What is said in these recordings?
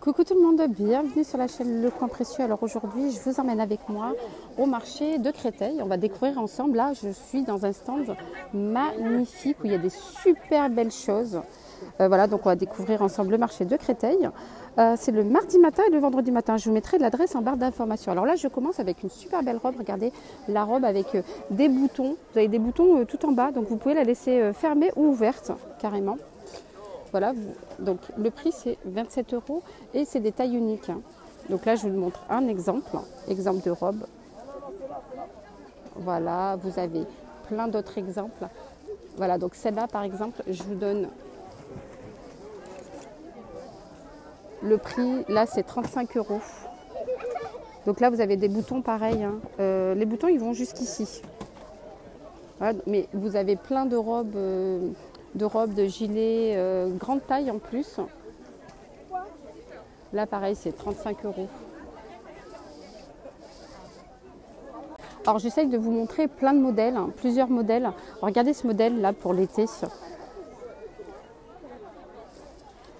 Coucou tout le monde, bienvenue sur la chaîne Le Coin Précieux. Alors aujourd'hui, je vous emmène avec moi au marché de Créteil. On va découvrir ensemble. Là, je suis dans un stand magnifique où il y a des super belles choses. Voilà, donc on va découvrir ensemble le marché de Créteil. C'est le mardi matin et le vendredi matin. Je vous mettrai l'adresse en barre d'information. Alors là, je commence avec une super belle robe. Regardez la robe avec des boutons. Vous avez des boutons tout en bas, donc vous pouvez la laisser fermée ou ouverte carrément. Voilà, donc le prix c'est 27 € et c'est des tailles uniques. Donc là, je vous montre un exemple de robe. Voilà, vous avez plein d'autres exemples. Voilà, donc celle-là par exemple, je vous donne le prix, là c'est 35 €. Donc là, vous avez des boutons pareils. Les boutons, ils vont jusqu'ici. Voilà, mais vous avez plein de robes, de gilets, grande taille en plus. Là, pareil, c'est 35 €. Alors, j'essaye de vous montrer plein de modèles, plusieurs modèles. Regardez ce modèle-là pour l'été.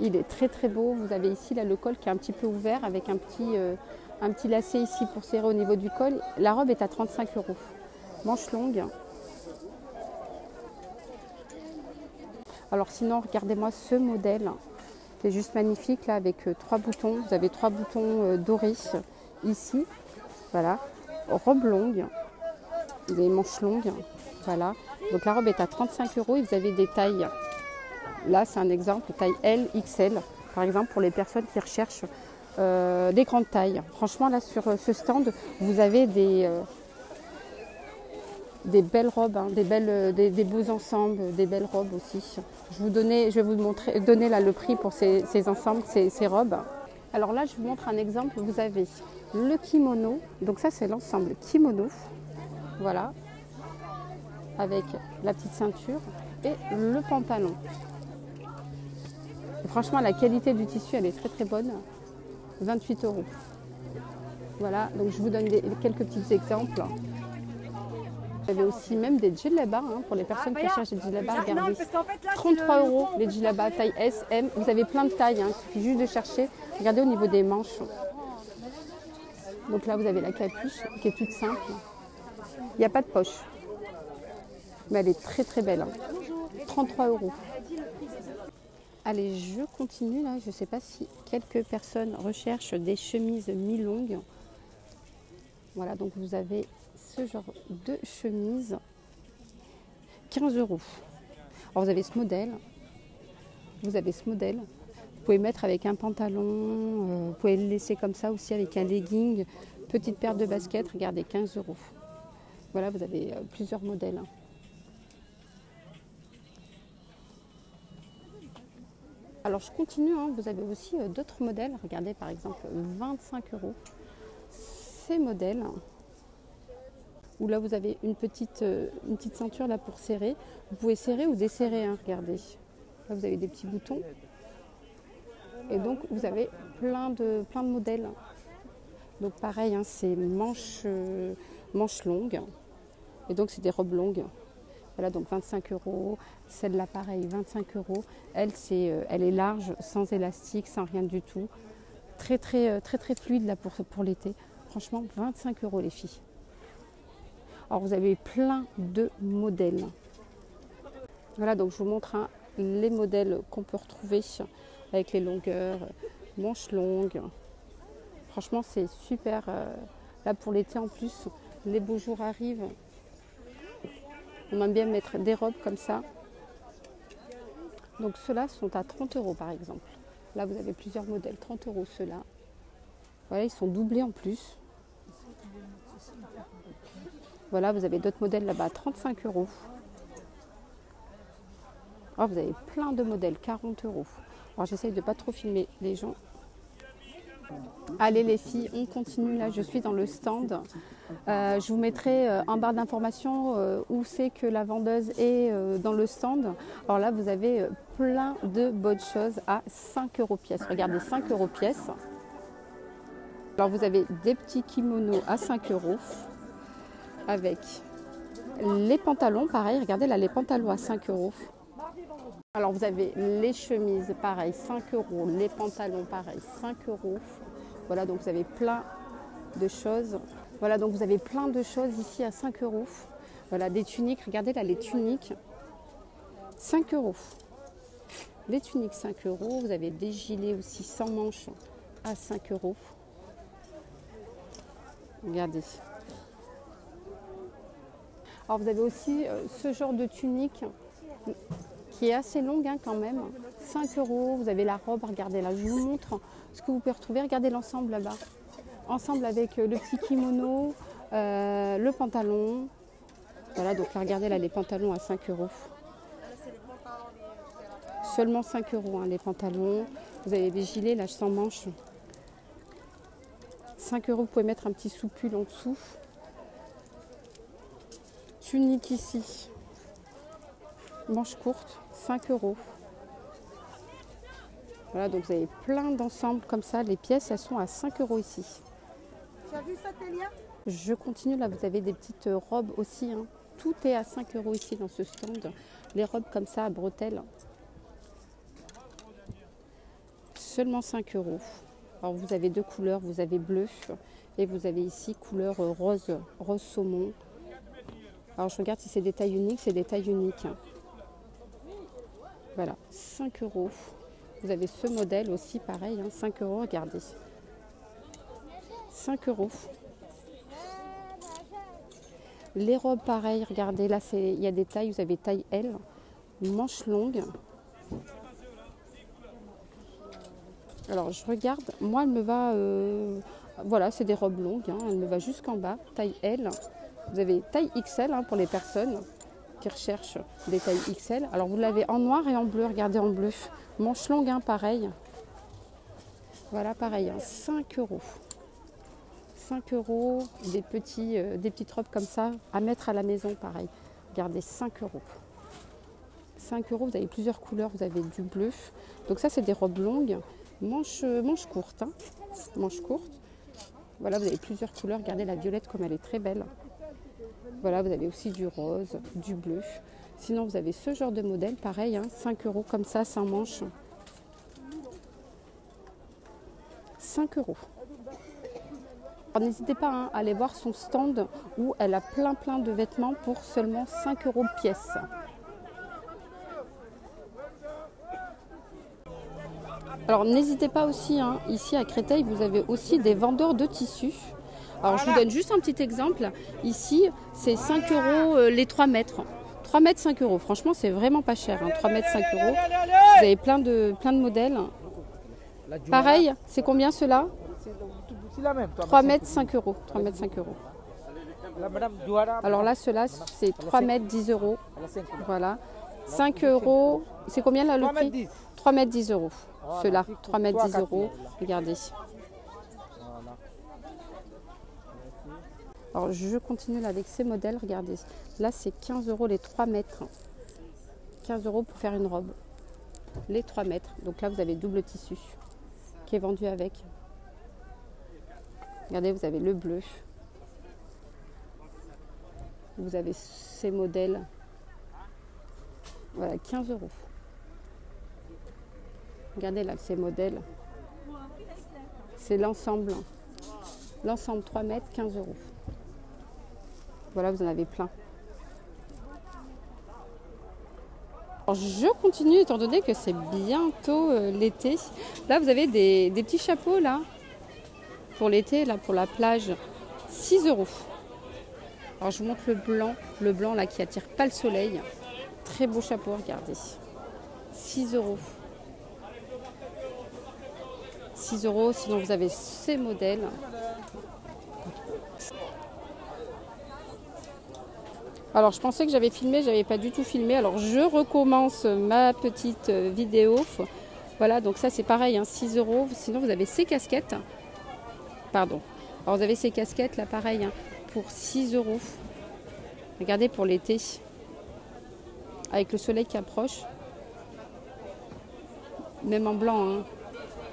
Il est très très beau. Vous avez ici là, le col qui est un petit peu ouvert avec un petit lacet ici pour serrer au niveau du col. La robe est à 35 €. Manche longue. Alors sinon, regardez-moi ce modèle. C'est juste magnifique là avec 3 boutons. Vous avez 3 boutons dorés ici. Voilà. Robe longue. Vous avez manches longues. Voilà. Donc la robe est à 35 € et vous avez des tailles. Là, c'est un exemple, taille L, XL. Par exemple, pour les personnes qui recherchent des grandes tailles. Franchement, là, sur ce stand, vous avez des belles robes, des beaux ensembles, des belles robes aussi. Je vais vous donner là le prix pour ces ensembles, ces robes. Alors là, je vous montre un exemple. Vous avez le kimono. Donc ça, c'est l'ensemble kimono. Voilà. Avec la petite ceinture et le pantalon. Et franchement, la qualité du tissu, elle est très très bonne. 28 €. Voilà. Donc je vous donne quelques petits exemples. Vous avez aussi même des djellabas pour les personnes qui cherchent des djellabas. Regardez, 33 € les djellabas taille S, M. Vous avez plein de tailles, il suffit juste de chercher. Regardez au niveau des manches. Donc là, vous avez la capuche qui est toute simple. Il n'y a pas de poche. Mais elle est très très belle. 33 €. Allez, je continue là. Je ne sais pas si quelques personnes recherchent des chemises mi-longues. Voilà, donc vous avez ce genre de chemise, 15 €. Alors vous avez ce modèle, vous pouvez mettre avec un pantalon, vous pouvez le laisser comme ça aussi avec un legging, petite paire de baskets, regardez, 15 €. Voilà, vous avez plusieurs modèles. Alors je continue, vous avez aussi d'autres modèles, regardez par exemple 25 €, ces modèles. Où là vous avez une petite ceinture là pour serrer. Vous pouvez serrer ou desserrer, regardez. Là vous avez des petits boutons. Et donc vous avez plein de modèles. Donc pareil, c'est manches longues. Et donc c'est des robes longues. Voilà, donc 25 €. Celle-là pareil, 25 €. Elle est large, sans élastique, sans rien du tout. Très très très très fluide là pour l'été. Franchement, 25 € les filles. Alors vous avez plein de modèles. Voilà, donc je vous montre les modèles qu'on peut retrouver avec les longueurs, manches longues. Franchement, c'est super. Là pour l'été en plus, les beaux jours arrivent. On aime bien mettre des robes comme ça. Donc ceux-là sont à 30 € par exemple. Là vous avez plusieurs modèles, 30 € ceux-là. Voilà, ils sont doublés en plus. Voilà, vous avez d'autres modèles là-bas, 35 €. Oh, vous avez plein de modèles, 40 €. Alors j'essaye de ne pas trop filmer les gens. Allez les filles, on continue. Là, je suis dans le stand. Je vous mettrai en barre d'informations où c'est que la vendeuse est dans le stand. Alors là, vous avez plein de bonnes choses à 5 € pièce. Regardez, 5 € pièce. Alors vous avez des petits kimonos à 5 € avec les pantalons, pareil, regardez là, les pantalons à 5 €. Alors vous avez les chemises, pareil, 5 euros. Les pantalons, pareil, 5 euros. Voilà, donc vous avez plein de choses. Voilà, donc vous avez plein de choses ici à 5 euros. Voilà, des tuniques. Regardez là, les tuniques, 5 euros. Les tuniques, 5 euros. Vous avez des gilets aussi sans manches à 5 euros. Regardez. Alors vous avez aussi ce genre de tunique qui est assez longue hein, quand même. 5 euros. Vous avez la robe. Regardez là, je vous montre ce que vous pouvez retrouver. Regardez l'ensemble là-bas. Ensemble avec le petit kimono, le pantalon. Voilà, donc là, regardez là, les pantalons à 5 euros. Seulement 5 euros hein, les pantalons. Vous avez des gilets là sans manches. 5 euros, vous pouvez mettre un petit soupul en dessous. Tunique ici. Manches courtes, 5 euros. Voilà, donc vous avez plein d'ensembles comme ça. Les pièces, elles sont à 5 euros ici. Tu as vu ça, Télia? Je continue, là, vous avez des petites robes aussi. Hein. Tout est à 5 euros ici dans ce stand. Les robes comme ça à bretelles. Seulement 5 euros. Alors vous avez deux couleurs, vous avez bleu et vous avez ici couleur rose, rose saumon. Alors je regarde si c'est des tailles uniques, c'est des tailles uniques. Voilà, 5 euros. Vous avez ce modèle aussi, pareil, hein, 5 euros, regardez. 5 euros. Les robes, pareil, regardez, là, il y a des tailles, vous avez taille L, manche longue. Alors, je regarde, moi, elle me va, voilà, c'est des robes longues, hein, elle me va jusqu'en bas, taille L. Vous avez taille XL hein, pour les personnes qui recherchent des tailles XL. Alors, vous l'avez en noir et en bleu, regardez en bleu. Manche longue, hein, pareil. Voilà, pareil, hein, 5 euros. 5 euros, des petites robes comme ça à mettre à la maison, pareil. Regardez, 5 euros. 5 euros, vous avez plusieurs couleurs, vous avez du bleu. Donc ça, c'est des robes longues, manches courtes. Hein. Manches courtes. Voilà, vous avez plusieurs couleurs. Regardez la violette comme elle est très belle. Voilà, vous avez aussi du rose, du bleu. Sinon, vous avez ce genre de modèle, pareil, hein, 5 euros comme ça, sans manches. 5 euros. N'hésitez pas hein, à aller voir son stand où elle a plein de vêtements pour seulement 5 euros pièce. Alors n'hésitez pas aussi, hein, ici à Créteil, vous avez aussi des vendeurs de tissus. Alors je vous donne juste un petit exemple. Ici, c'est 5 euros les 3 mètres. 3 mètres, 5 euros. Franchement, c'est vraiment pas cher. Hein. 3 mètres, 5 euros. Vous avez plein de modèles. Pareil, c'est combien ceux-là? 3 mètres, 5 euros. 3 mètres, 5 euros. Alors là, ceux-là, c'est 3 mètres, 10 euros. Voilà. 5 euros. C'est combien là le prix? 3 mètres, 10 euros. Ceux-là, 3 mètres, 10 euros. Regardez. Alors je continue là avec ces modèles. Regardez. Là, c'est 15 euros les 3 mètres. 15 euros pour faire une robe. Les 3 mètres. Donc là, vous avez double tissu qui est vendu avec. Regardez, vous avez le bleu. Vous avez ces modèles. Voilà, 15 euros. Regardez là, ces modèles. C'est l'ensemble. L'ensemble 3 mètres, 15 euros. Voilà, vous en avez plein. Alors, je continue étant donné que c'est bientôt l'été. Là, vous avez des petits chapeaux là. Pour l'été, là, pour la plage, 6 euros. Alors, je vous montre le blanc là qui attire pas le soleil. Très beau chapeau, regardez. 6 euros. 6 euros, sinon vous avez ces modèles. Alors, je pensais que j'avais filmé, j'avais pas du tout filmé. Alors, je recommence ma petite vidéo. Voilà, donc ça, c'est pareil, hein, 6 euros. Sinon, vous avez ces casquettes. Pardon. Alors, vous avez ces casquettes, là, pareil, hein, pour 6 euros. Regardez, pour l'été. Avec le soleil qui approche. Même en blanc, hein.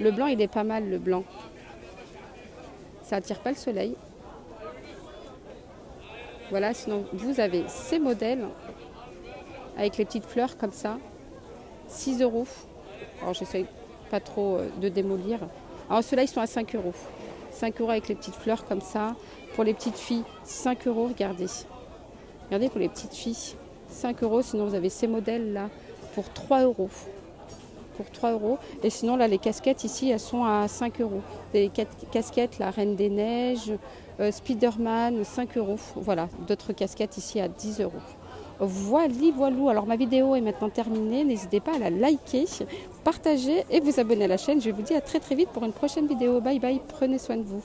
Le blanc, il est pas mal, le blanc. Ça attire pas le soleil. Voilà, sinon vous avez ces modèles avec les petites fleurs comme ça. 6 euros. Alors j'essaye pas trop de démolir. Alors ceux-là ils sont à 5 euros. 5 euros avec les petites fleurs comme ça. Pour les petites filles, 5 euros, regardez. Regardez pour les petites filles, 5 euros. Sinon vous avez ces modèles là pour 3 euros. Pour 3 euros. Et sinon là les casquettes ici elles sont à 5 euros. Des casquettes, la Reine des Neiges, Spider-Man, 5 euros. Voilà, d'autres casquettes ici à 10 euros. Voilou. Alors ma vidéo est maintenant terminée. N'hésitez pas à la liker, partager et vous abonner à la chaîne. Je vous dis à très vite pour une prochaine vidéo. Bye bye, prenez soin de vous.